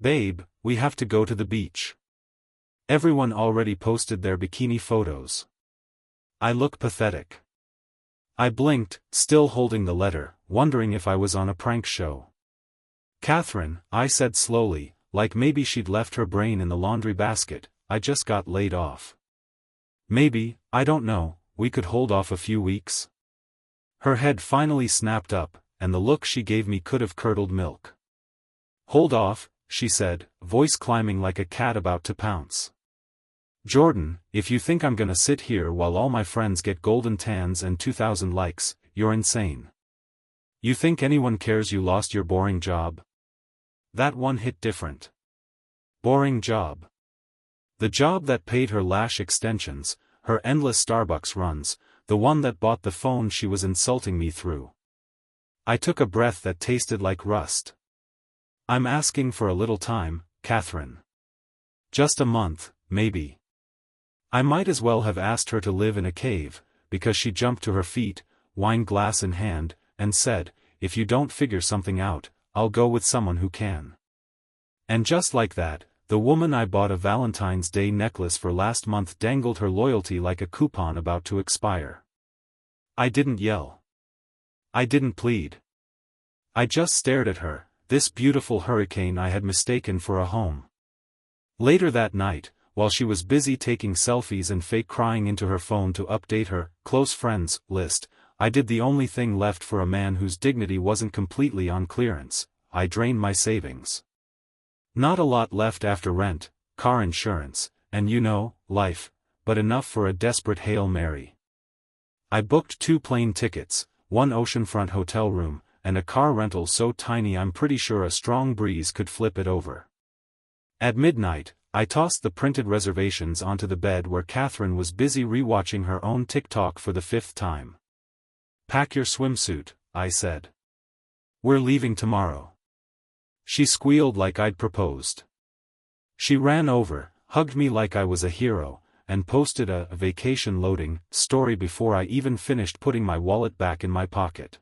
Babe, we have to go to the beach. Everyone already posted their bikini photos. I look pathetic. I blinked, still holding the letter, wondering if I was on a prank show. Catherine, I said slowly, like maybe she'd left her brain in the laundry basket, I just got laid off. Maybe, I don't know, we could hold off a few weeks. Her head finally snapped up, and the look she gave me could have curdled milk. Hold off, she said, voice climbing like a cat about to pounce. Jordan, if you think I'm gonna sit here while all my friends get golden tans and 2,000 likes, you're insane. You think anyone cares you lost your boring job? That one hit different. Boring job. The job that paid her lash extensions, her endless Starbucks runs, the one that bought the phone she was insulting me through. I took a breath that tasted like rust. I'm asking for a little time, Catherine. Just a month, maybe. I might as well have asked her to live in a cave, because she jumped to her feet, wine glass in hand, and said, if you don't figure something out, I'll go with someone who can. And just like that, the woman I bought a Valentine's Day necklace for last month dangled her loyalty like a coupon about to expire. I didn't yell. I didn't plead. I just stared at her, this beautiful hurricane I had mistaken for a home. Later that night, while she was busy taking selfies and fake crying into her phone to update her close friends list, I did the only thing left for a man whose dignity wasn't completely on clearance. I drained my savings. Not a lot left after rent, car insurance, and life, but enough for a desperate Hail Mary. I booked 2 plane tickets, 1 oceanfront hotel room, and a car rental so tiny I'm pretty sure a strong breeze could flip it over. At midnight, I tossed the printed reservations onto the bed where Catherine was busy rewatching her own TikTok for the 5th time. Pack your swimsuit, I said. We're leaving tomorrow. She squealed like I'd proposed. She ran over, hugged me like I was a hero, and posted a vacation loading story before I even finished putting my wallet back in my pocket.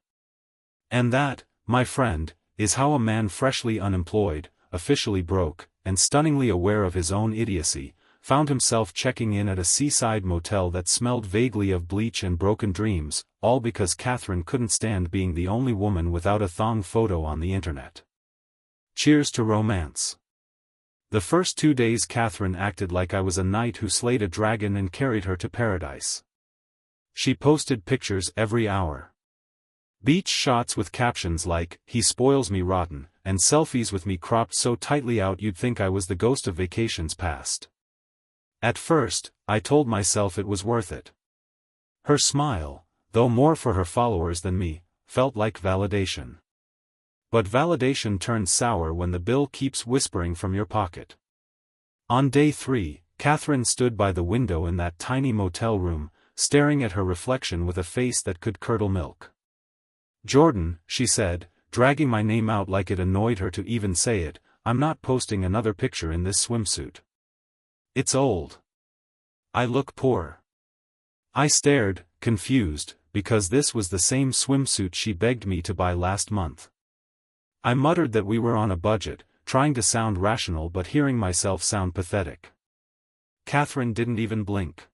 And that, my friend, is how a man freshly unemployed, officially broke, and stunningly aware of his own idiocy, found himself checking in at a seaside motel that smelled vaguely of bleach and broken dreams, all because Catherine couldn't stand being the only woman without a thong photo on the internet. Cheers to romance. The first 2 days Catherine acted like I was a knight who slayed a dragon and carried her to paradise. She posted pictures every hour. Beach shots with captions like, "He spoils me rotten," and selfies with me cropped so tightly out you'd think I was the ghost of vacations past. At first, I told myself it was worth it. Her smile, though more for her followers than me, felt like validation. But validation turns sour when the bill keeps whispering from your pocket. On day 3, Catherine stood by the window in that tiny motel room, staring at her reflection with a face that could curdle milk. "Jordan," she said, dragging my name out like it annoyed her to even say it, "I'm not posting another picture in this swimsuit. It's old. I look poor." I stared, confused, because this was the same swimsuit she begged me to buy last month. I muttered that we were on a budget, trying to sound rational but hearing myself sound pathetic. Catherine didn't even blink.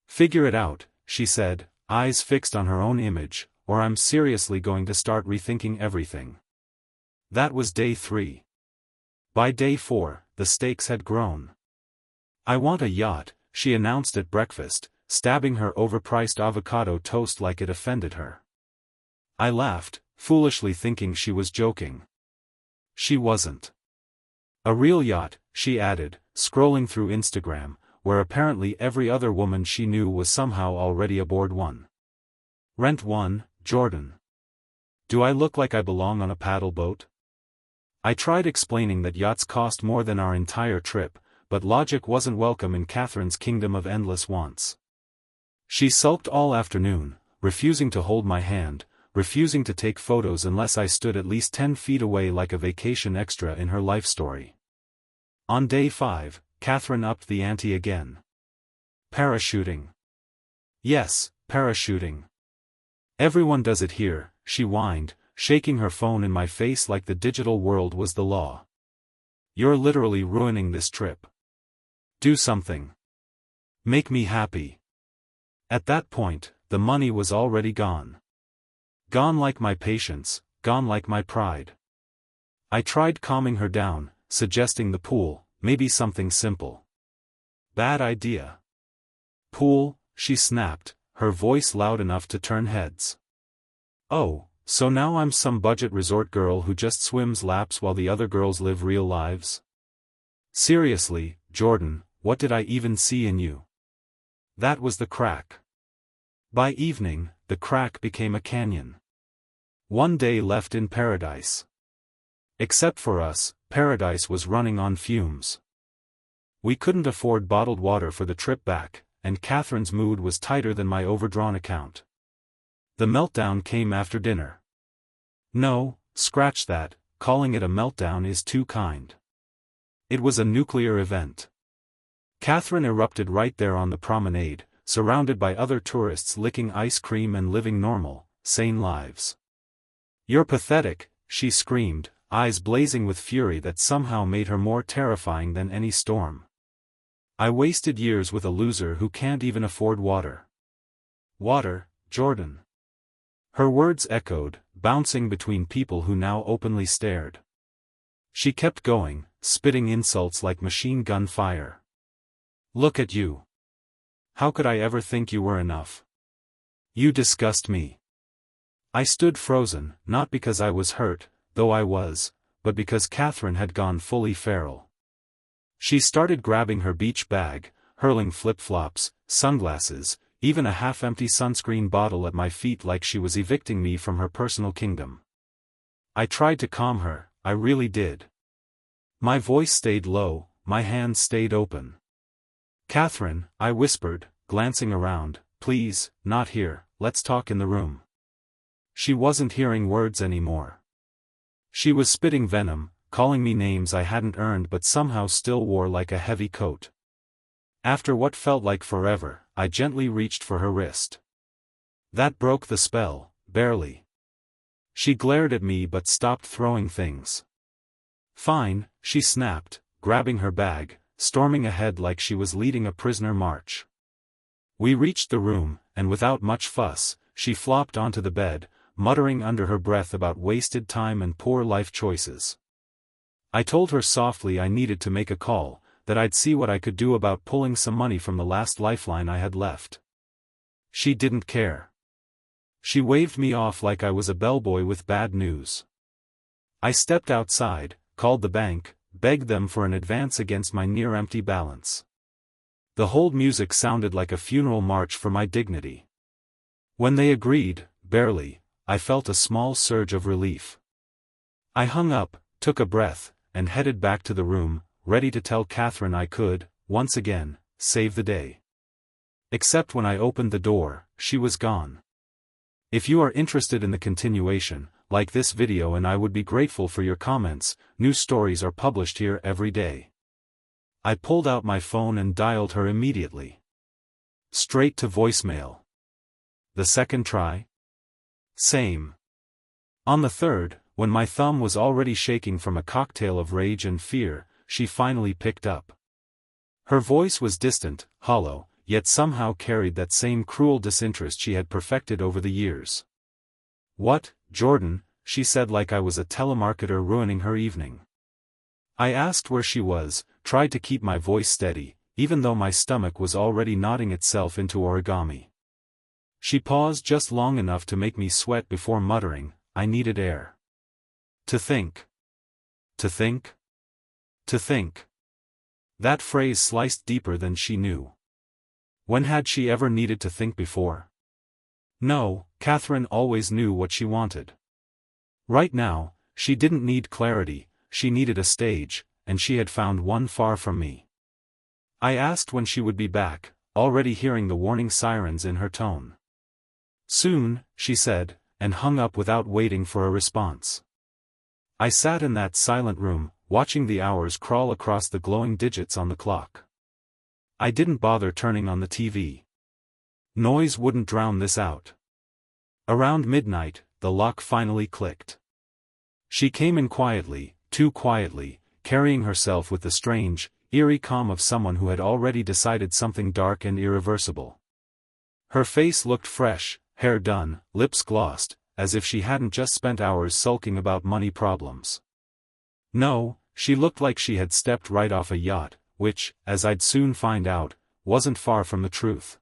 "Figure it out," she said, eyes fixed on her own image, "or I'm seriously going to start rethinking everything." That was day 3. By day 4, the stakes had grown. "I want a yacht," she announced at breakfast, stabbing her overpriced avocado toast like it offended her. I laughed, foolishly thinking she was joking. She wasn't. "A real yacht," she added, scrolling through Instagram, where apparently every other woman she knew was somehow already aboard one. "Rent one, Jordan. Do I look like I belong on a paddle boat?" I tried explaining that yachts cost more than our entire trip, but logic wasn't welcome in Catherine's kingdom of endless wants. She sulked all afternoon, refusing to hold my hand, refusing to take photos unless I stood at least 10 feet away like a vacation extra in her life story. On day 5, Catherine upped the ante again. "Parachuting. Yes, parachuting. Everyone does it here," she whined, shaking her phone in my face like the digital world was the law. You're literally ruining this trip. Do something. Make me happy. At that point, the money was already gone. Gone like my patience, gone like my pride. I tried calming her down, suggesting the pool, maybe something simple. Bad idea. Pool, she snapped, her voice loud enough to turn heads. Oh, so now I'm some budget resort girl who just swims laps while the other girls live real lives? Seriously, Jordan, what did I even see in you? That was the crack. By evening, the crack became a canyon. One day left in paradise. Except for us, paradise was running on fumes. We couldn't afford bottled water for the trip back, and Catherine's mood was tighter than my overdrawn account. The meltdown came after dinner. No, scratch that, calling it a meltdown is too kind. It was a nuclear event. Catherine erupted right there on the promenade, surrounded by other tourists licking ice cream and living normal, sane lives. You're pathetic, she screamed, eyes blazing with fury that somehow made her more terrifying than any storm. I wasted years with a loser who can't even afford water. Water, Jordan. Her words echoed, bouncing between people who now openly stared. She kept going, spitting insults like machine gun fire. Look at you. How could I ever think you were enough? You disgust me. I stood frozen, not because I was hurt, though I was, but because Catherine had gone fully feral. She started grabbing her beach bag, hurling flip-flops, sunglasses, even a half-empty sunscreen bottle at my feet like she was evicting me from her personal kingdom. I tried to calm her, I really did. My voice stayed low, my hands stayed open. Catherine, I whispered, glancing around, please, not here, let's talk in the room. She wasn't hearing words anymore. She was spitting venom, calling me names I hadn't earned but somehow still wore like a heavy coat. After what felt like forever, I gently reached for her wrist. That broke the spell, barely. She glared at me but stopped throwing things. Fine, she snapped, grabbing her bag, storming ahead like she was leading a prisoner march. We reached the room, and without much fuss, she flopped onto the bed, muttering under her breath about wasted time and poor life choices. I told her softly I needed to make a call, that I'd see what I could do about pulling some money from the last lifeline I had left. She didn't care. She waved me off like I was a bellboy with bad news. I stepped outside, called the bank, begged them for an advance against my near-empty balance. The hold music sounded like a funeral march for my dignity. When they agreed, barely, I felt a small surge of relief. I hung up, took a breath, and headed back to the room, ready to tell Catherine I could, once again, save the day. Except when I opened the door, she was gone. If you are interested in the continuation, like this video and I would be grateful for your comments. New stories are published here every day. I pulled out my phone and dialed her immediately. Straight to voicemail. The second try? Same. On the third, when my thumb was already shaking from a cocktail of rage and fear, she finally picked up. Her voice was distant, hollow, yet somehow carried that same cruel disinterest she had perfected over the years. What, Jordan, she said like I was a telemarketer ruining her evening. I asked where she was, tried to keep my voice steady, even though my stomach was already knotting itself into origami. She paused just long enough to make me sweat before muttering, I needed air. To think. To think? To think. That phrase sliced deeper than she knew. When had she ever needed to think before? No, Catherine always knew what she wanted. Right now, she didn't need clarity, she needed a stage, and she had found one far from me. I asked when she would be back, already hearing the warning sirens in her tone. Soon, she said, and hung up without waiting for a response. I sat in that silent room, watching the hours crawl across the glowing digits on the clock. I didn't bother turning on the TV. Noise wouldn't drown this out. Around midnight, the lock finally clicked. She came in quietly, too quietly, carrying herself with the strange, eerie calm of someone who had already decided something dark and irreversible. Her face looked fresh, hair done, lips glossed, as if she hadn't just spent hours sulking about money problems. No, she looked like she had stepped right off a yacht, which, as I'd soon find out, wasn't far from the truth.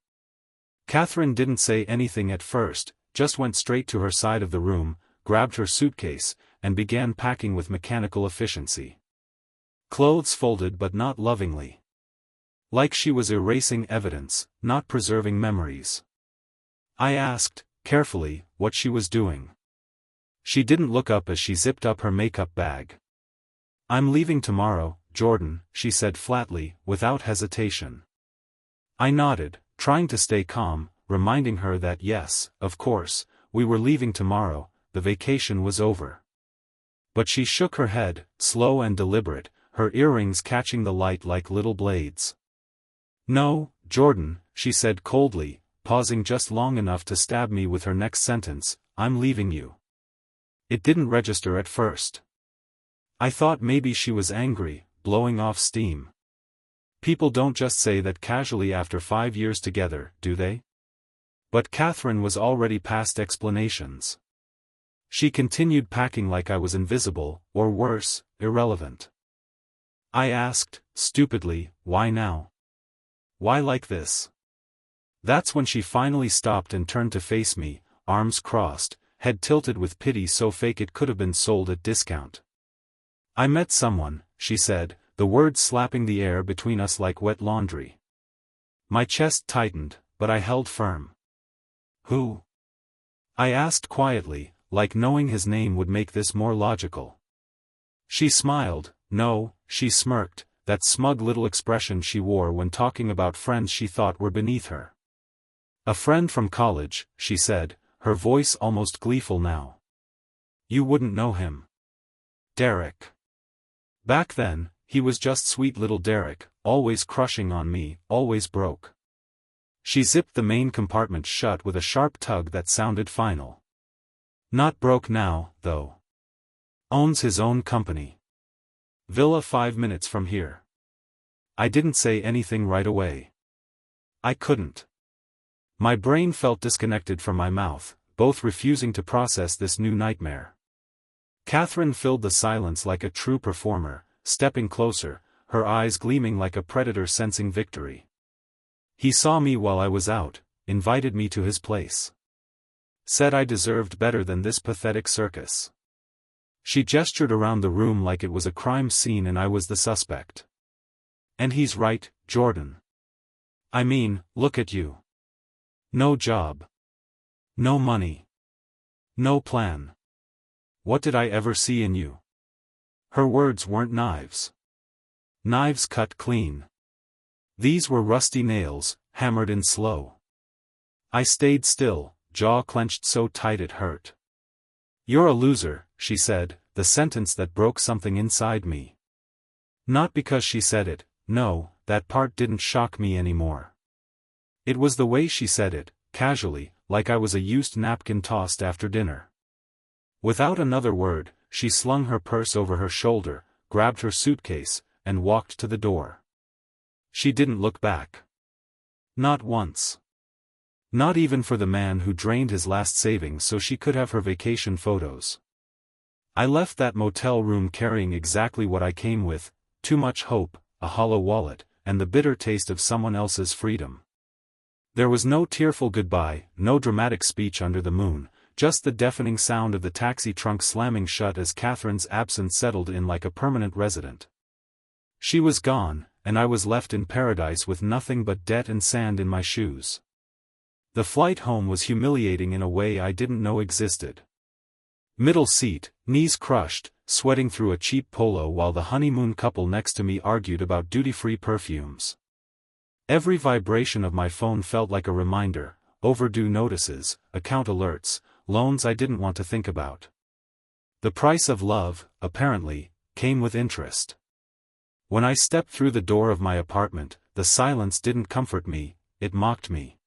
Catherine didn't say anything at first, just went straight to her side of the room, grabbed her suitcase, and began packing with mechanical efficiency. Clothes folded but not lovingly. Like she was erasing evidence, not preserving memories. I asked, carefully, what she was doing. She didn't look up as she zipped up her makeup bag. "I'm leaving tomorrow, Jordan," she said flatly, without hesitation. I nodded, trying to stay calm, reminding her that yes, of course, we were leaving tomorrow, the vacation was over. But she shook her head, slow and deliberate, her earrings catching the light like little blades. "No, Jordan," she said coldly, pausing just long enough to stab me with her next sentence, "I'm leaving you." It didn't register at first. I thought maybe she was angry, blowing off steam. People don't just say that casually after 5 years together, do they? But Catherine was already past explanations. She continued packing like I was invisible, or worse, irrelevant. I asked, stupidly, why now? Why like this? That's when she finally stopped and turned to face me, arms crossed, head tilted with pity so fake it could have been sold at discount. "I met someone," she said, the words slapping the air between us like wet laundry. My chest tightened, but I held firm. "Who?" I asked quietly, like knowing his name would make this more logical. She smiled. No, she smirked, that smug little expression she wore when talking about friends she thought were beneath her. "A friend from college," she said, her voice almost gleeful now. "You wouldn't know him. Derek. Back then, he was just sweet little Derek, always crushing on me, always broke." She zipped the main compartment shut with a sharp tug that sounded final. "Not broke now, though. Owns his own company. Villa 5 minutes from here." I didn't say anything right away. I couldn't. My brain felt disconnected from my mouth, both refusing to process this new nightmare. Catherine filled the silence like a true performer, stepping closer, her eyes gleaming like a predator sensing victory. "He saw me while I was out, invited me to his place. Said I deserved better than this pathetic circus." She gestured around the room like it was a crime scene and I was the suspect. "And he's right, Jordan. I mean, look at you. No job. No money. No plan. What did I ever see in you?" Her words weren't knives. Knives cut clean. These were rusty nails, hammered in slow. I stayed still, jaw clenched so tight it hurt. "You're a loser," she said, the sentence that broke something inside me. Not because she said it, no, that part didn't shock me anymore. It was the way she said it, casually, like I was a used napkin tossed after dinner. Without another word, she slung her purse over her shoulder, grabbed her suitcase, and walked to the door. She didn't look back. Not once. Not even for the man who drained his last savings so she could have her vacation photos. I left that motel room carrying exactly what I came with, too much hope, a hollow wallet, and the bitter taste of someone else's freedom. There was no tearful goodbye, no dramatic speech under the moon, just the deafening sound of the taxi trunk slamming shut as Catherine's absence settled in like a permanent resident. She was gone, and I was left in paradise with nothing but debt and sand in my shoes. The flight home was humiliating in a way I didn't know existed. Middle seat, knees crushed, sweating through a cheap polo while the honeymoon couple next to me argued about duty-free perfumes. Every vibration of my phone felt like a reminder, overdue notices, account alerts, loans I didn't want to think about. The price of love, apparently, came with interest. When I stepped through the door of my apartment, the silence didn't comfort me, it mocked me.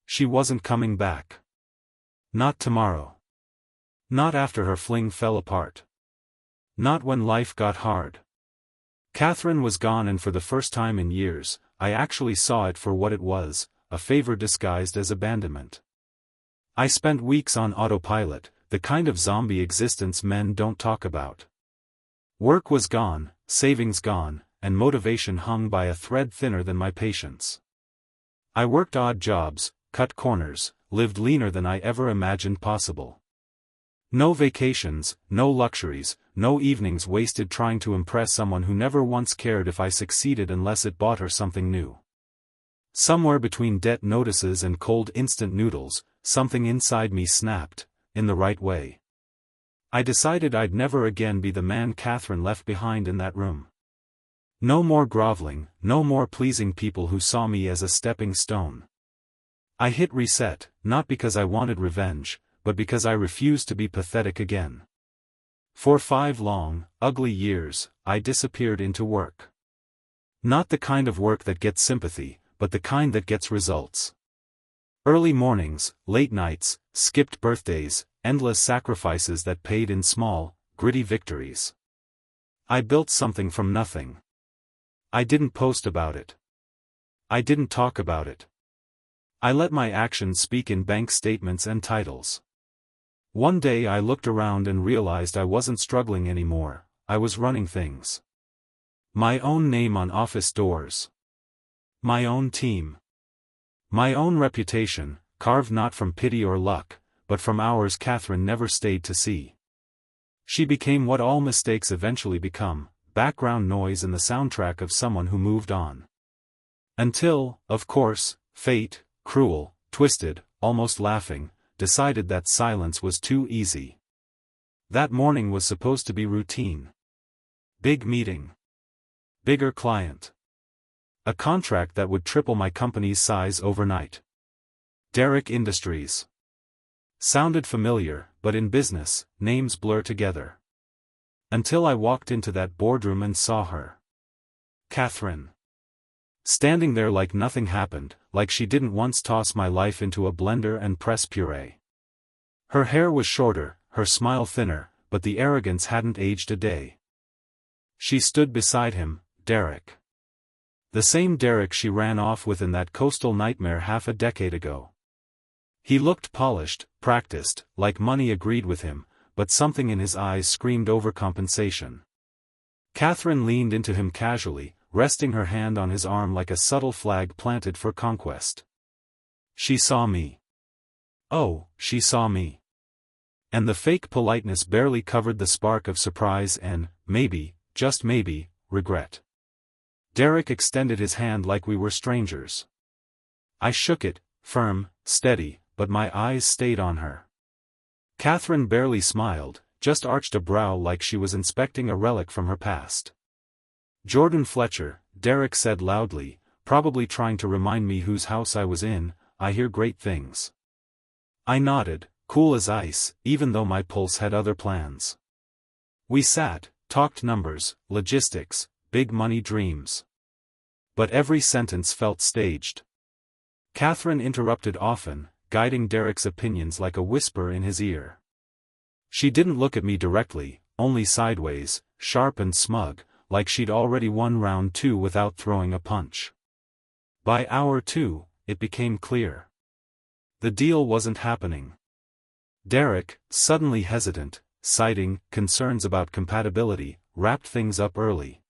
She wasn't coming back. Not tomorrow. Not after her fling fell apart. Not when life got hard. Catherine was gone, and for the first time in years, I actually saw it for what it was, a favor disguised as abandonment. I spent weeks on autopilot, the kind of zombie existence men don't talk about. Work was gone, savings gone, and motivation hung by a thread thinner than my patience. I worked odd jobs, cut corners, lived leaner than I ever imagined possible. No vacations, no luxuries, no evenings wasted trying to impress someone who never once cared if I succeeded unless it bought her something new. Somewhere between debt notices and cold instant noodles, something inside me snapped, in the right way. I decided I'd never again be the man Catherine left behind in that room. No more groveling, no more pleasing people who saw me as a stepping stone. I hit reset, not because I wanted revenge, but because I refused to be pathetic again. For 5 long, ugly years, I disappeared into work. Not the kind of work that gets sympathy, but the kind that gets results. Early mornings, late nights, skipped birthdays, endless sacrifices that paid in small, gritty victories. I built something from nothing. I didn't post about it. I didn't talk about it. I let my actions speak in bank statements and titles. One day I looked around and realized I wasn't struggling anymore, I was running things. My own name on office doors. My own team. My own reputation, carved not from pity or luck, but from hours Catherine never stayed to see. She became what all mistakes eventually become, background noise in the soundtrack of someone who moved on. Until, of course, fate, cruel, twisted, almost laughing, decided that silence was too easy. That morning was supposed to be routine. Big meeting. Bigger client. A contract that would triple my company's size overnight. Derrick Industries. Sounded familiar, but in business, names blur together. Until I walked into that boardroom and saw her. Catherine. Standing there like nothing happened, like she didn't once toss my life into a blender and press puree. Her hair was shorter, her smile thinner, but the arrogance hadn't aged a day. She stood beside him, Derrick. The same Derrick she ran off with in that coastal nightmare half a decade ago. He looked polished, practiced, like money agreed with him, but something in his eyes screamed overcompensation. Catherine leaned into him casually, resting her hand on his arm like a subtle flag planted for conquest. She saw me. Oh, she saw me. And the fake politeness barely covered the spark of surprise and, maybe, just maybe, regret. Derrick extended his hand like we were strangers. I shook it, firm, steady, but my eyes stayed on her. Catherine barely smiled, just arched a brow like she was inspecting a relic from her past. Jordan Fletcher, Derrick said loudly, probably trying to remind me whose house I was in, I hear great things. I nodded, cool as ice, even though my pulse had other plans. We sat, talked numbers, logistics, big money dreams. But every sentence felt staged. Catherine interrupted often, guiding Derrick's opinions like a whisper in his ear. She didn't look at me directly, only sideways, sharp and smug, like she'd already won round 2 without throwing a punch. By hour 2, it became clear. The deal wasn't happening. Derrick, suddenly hesitant, citing concerns about compatibility, wrapped things up early.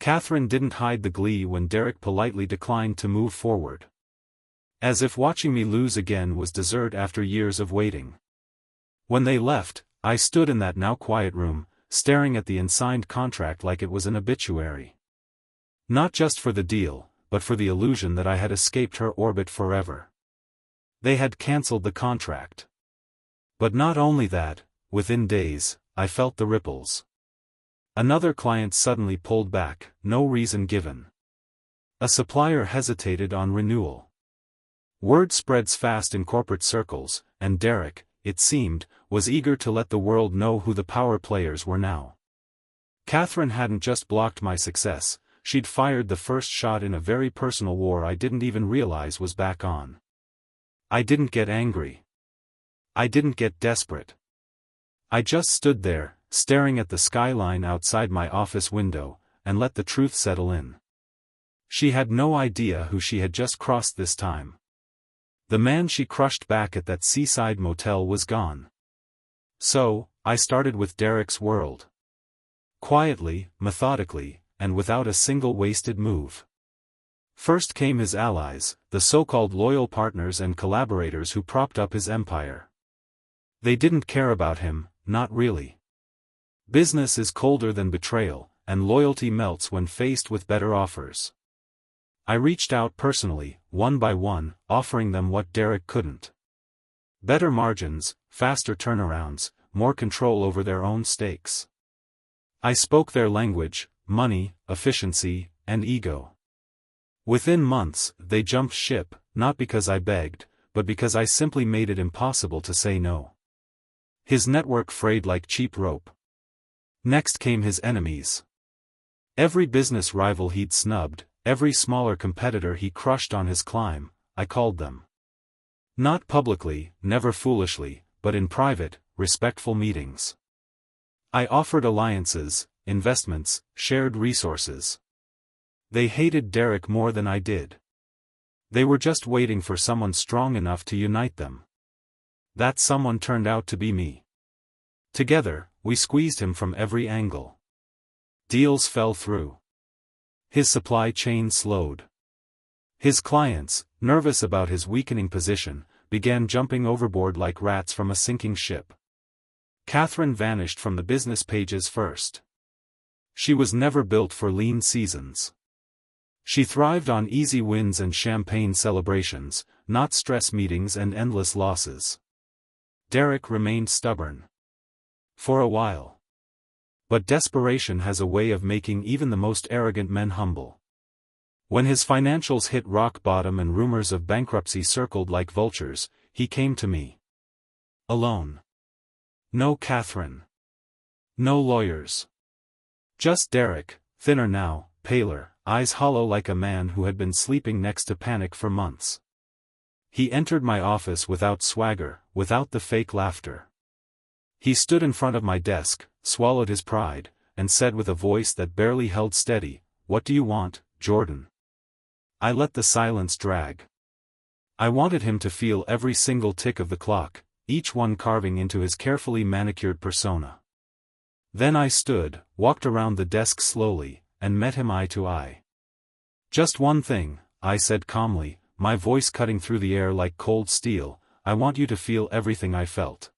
Catherine didn't hide the glee when Derrick politely declined to move forward. As if watching me lose again was dessert after years of waiting. When they left, I stood in that now quiet room, staring at the unsigned contract like it was an obituary. Not just for the deal, but for the illusion that I had escaped her orbit forever. They had cancelled the contract. But not only that, within days, I felt the ripples. Another client suddenly pulled back, no reason given. A supplier hesitated on renewal. Word spreads fast in corporate circles, and Derrick, it seemed, was eager to let the world know who the power players were now. Catherine hadn't just blocked my success, she'd fired the first shot in a very personal war I didn't even realize was back on. I didn't get angry. I didn't get desperate. I just stood there, staring at the skyline outside my office window, and let the truth settle in. She had no idea who she had just crossed this time. The man she crushed back at that seaside motel was gone. So, I started with Derek's world. Quietly, methodically, and without a single wasted move. First came his allies, the so-called loyal partners and collaborators who propped up his empire. They didn't care about him, not really. Business is colder than betrayal, and loyalty melts when faced with better offers. I reached out personally, one by one, offering them what Derek couldn't. Better margins, faster turnarounds, more control over their own stakes. I spoke their language: money, efficiency, and ego. Within months, they jumped ship, not because I begged, but because I simply made it impossible to say no. His network frayed like cheap rope. Next came his enemies. Every business rival he'd snubbed, every smaller competitor he crushed on his climb, I called them. Not publicly, never foolishly, but in private, respectful meetings. I offered alliances, investments, shared resources. They hated Derek more than I did. They were just waiting for someone strong enough to unite them. That someone turned out to be me. Together, we squeezed him from every angle. Deals fell through. His supply chain slowed. His clients, nervous about his weakening position, began jumping overboard like rats from a sinking ship. Catherine vanished from the business pages first. She was never built for lean seasons. She thrived on easy wins and champagne celebrations, not stress meetings and endless losses. Derek remained stubborn. For a while. But desperation has a way of making even the most arrogant men humble. When his financials hit rock bottom and rumors of bankruptcy circled like vultures, he came to me. Alone. No Catherine. No lawyers. Just Derek, thinner now, paler, eyes hollow like a man who had been sleeping next to panic for months. He entered my office without swagger, without the fake laughter. He stood in front of my desk, swallowed his pride, and said with a voice that barely held steady, "What do you want, Jordan?" I let the silence drag. I wanted him to feel every single tick of the clock, each one carving into his carefully manicured persona. Then I stood, walked around the desk slowly, and met him eye to eye. "Just one thing," I said calmly, my voice cutting through the air like cold steel, "I want you to feel everything I felt."